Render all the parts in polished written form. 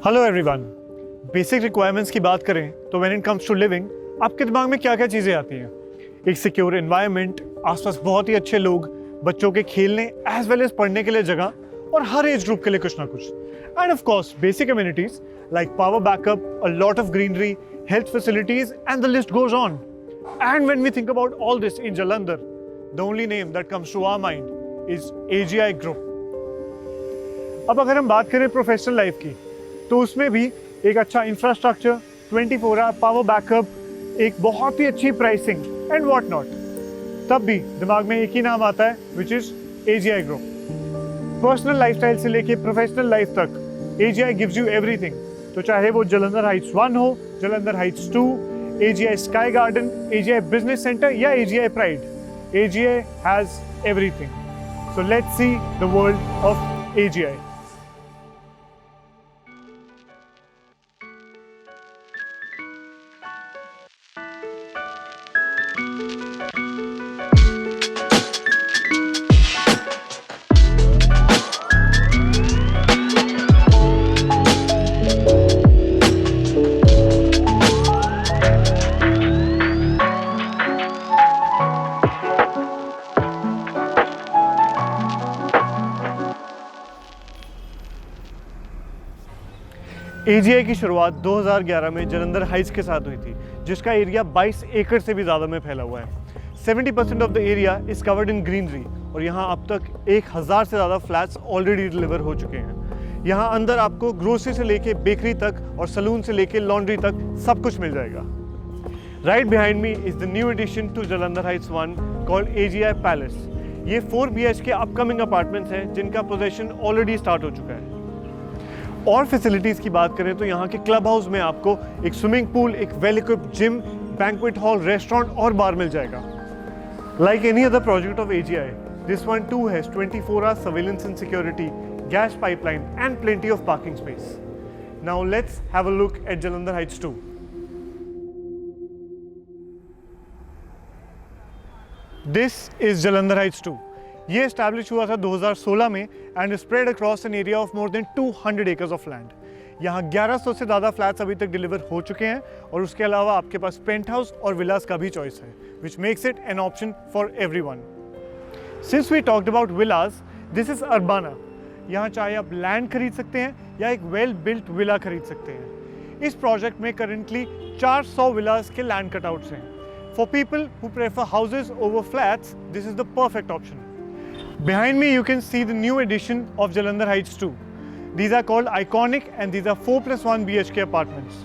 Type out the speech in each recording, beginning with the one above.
Hello everyone. Basic requirements की बात करें तो when it comes to living आपके दिमाग में क्या क्या चीज़ें आती हैं? एक सिक्योर एनवायरनमेंट, आसपास बहुत ही अच्छे लोग, बच्चों के खेलने एज वेल एज पढ़ने के लिए जगह और हर एज ग्रुप के लिए कुछ ना कुछ। And of course basic amenities like power backup, a lot of greenery, health facilities and the list goes on. And when we think about all this in Jalandhar, the only name that comes to our mind is AGI group. अब अगर हम बात करें professional life की, तो उसमें भी एक अच्छा इंफ्रास्ट्रक्चर, 24 आवर पावर बैकअप, एक बहुत ही अच्छी प्राइसिंग एंड व्हाट नॉट, तब भी दिमाग में एक ही नाम आता है which is AGI group. Personal lifestyle से लेके प्रोफेशनल लाइफ तक AGI गिव्स यू एवरीथिंग। तो चाहे वो जालंधर हाइट्स 1 हो, Jalandhar Heights 2, AGI sky garden, AGI business centre या AGI pride, AGI has everything. So let's see the world of AGI। AGI की शुरुआत 2011 में जालंधर हाइट्स के साथ हुई थी, जिसका एरिया 22 एकड़ से भी ज़्यादा में फैला हुआ है। 70% of the area is covered in greenery और यहाँ अब तक 1000 से ज़्यादा फ्लैट्स ऑलरेडी डिलीवर हो चुके हैं। यहाँ अंदर आपको ग्रोसरी से लेके बेकरी तक और सलून से लेके लॉन्ड्री तक सब कुछ मिल जाएगा। Right behind me is the new addition to Jalandhar heights 1 called AGI palace. ये 4 BHK अपकमिंग अपार्टमेंट्स हैं जिनका पोजेशन ऑलरेडी स्टार्ट हो चुका है। और फैसिलिटीज़ की बात करें तो यहाँ के क्लब हाउस में आपको एक स्विमिंग पूल, एक well equipped gym, banquet hall, restaurant और बार मिल जाएगा। Like any other project of AGI, this one two has 24 hour surveillance and security, gas pipeline and plenty of parking space. Now let's have a look at Jalandhar Heights 2. This is Jalandhar Heights 2. ये establish हुआ था 2016 में and spread across an area of more than 200 acres of land. यहाँ 1100 से ज़्यादा flats अभी तक deliver हो चुके हैं और उसके अलावा आपके पास पेंट हाउस और विलास का भी चॉइस है, which makes it an option for everyone. Since we talked about villas, this is Urbana. यहाँ चाहे आप लैंड खरीद सकते हैं या एक वेल बिल्ट विला खरीद सकते हैं। इस प्रोजेक्ट में करेंटली 400 विलास के लैंड कटआउट्स हैं। For people who prefer houses over flats, this is the perfect option. Behind me you can see the new addition of Jalandhar Heights 2. These are called Iconic and these are 4+1 BHK apartments.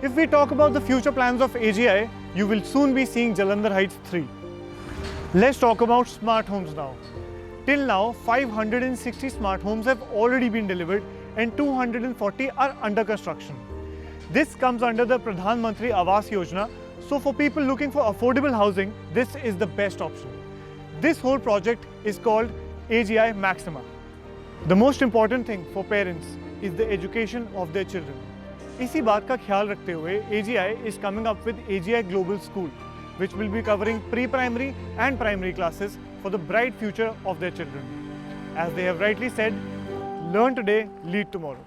If we talk about the future plans of AGI, you will soon be seeing Jalandhar Heights 3. Let's talk about smart homes now. Till now, 560 smart homes have already been delivered and 240 are under construction. This comes under the Pradhan Mantri Awas Yojana, so for people looking for affordable housing, this is the best option. This whole project is called AGI Maxima. The most important thing for parents is the education of their children. इसी बात का ख्याल रखते हुए AGI is coming up with AGI Global School, which will be covering pre-primary and primary classes for the bright future of their children. As they have rightly said, learn today, lead tomorrow.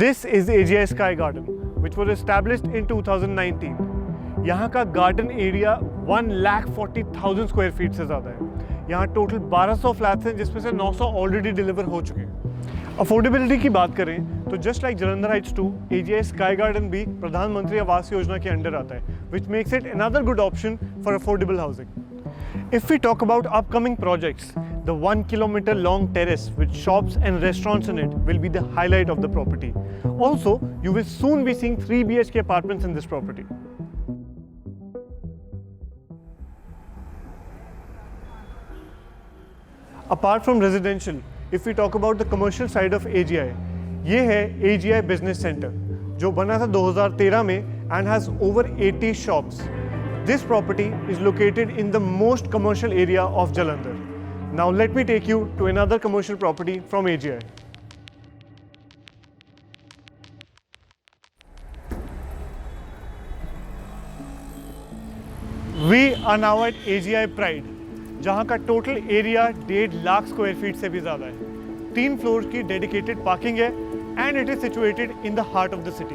This is AGI Sky Garden, which was established in 2019. यहाँ का garden area 1,40,000 square feet से ज़्यादा है। यहाँ total 1200 flats हैं जिसमें से 900 already deliver हो चुके हैं। अफोर्डेबिलिटी की बात करें तो just like Jalandhar Heights 2, AGI sky garden भी प्रधानमंत्री आवास योजना के अंडर आता है, which makes it another good option for affordable housing. If we talk about upcoming projects, the 1 kilometer long terrace with shops and restaurants in it will be the highlight of the property. Also, you will soon be seeing 3 BHK apartments in this property. Apart from residential, if we talk about the commercial side of AGI, ये है AGI Business Center, जो बना था 2013 में and has over 80 shops. This property is located in the most commercial area of Jalandhar. Now let me take you to another commercial property from AGI. We are now at AGI Pride. जहां का total area 1.5 lakh square feet से भी ज़्यादा है। 3 floor की dedicated parking है and it is situated in the heart of the city.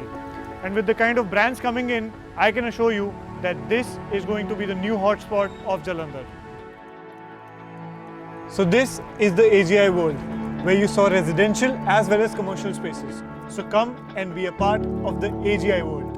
And with the kind of brands coming in, I can assure you that this is going to be the new hotspot of Jalandhar. So this is the AGI World, where you saw residential as well as commercial spaces. So come and be a part of the AGI World.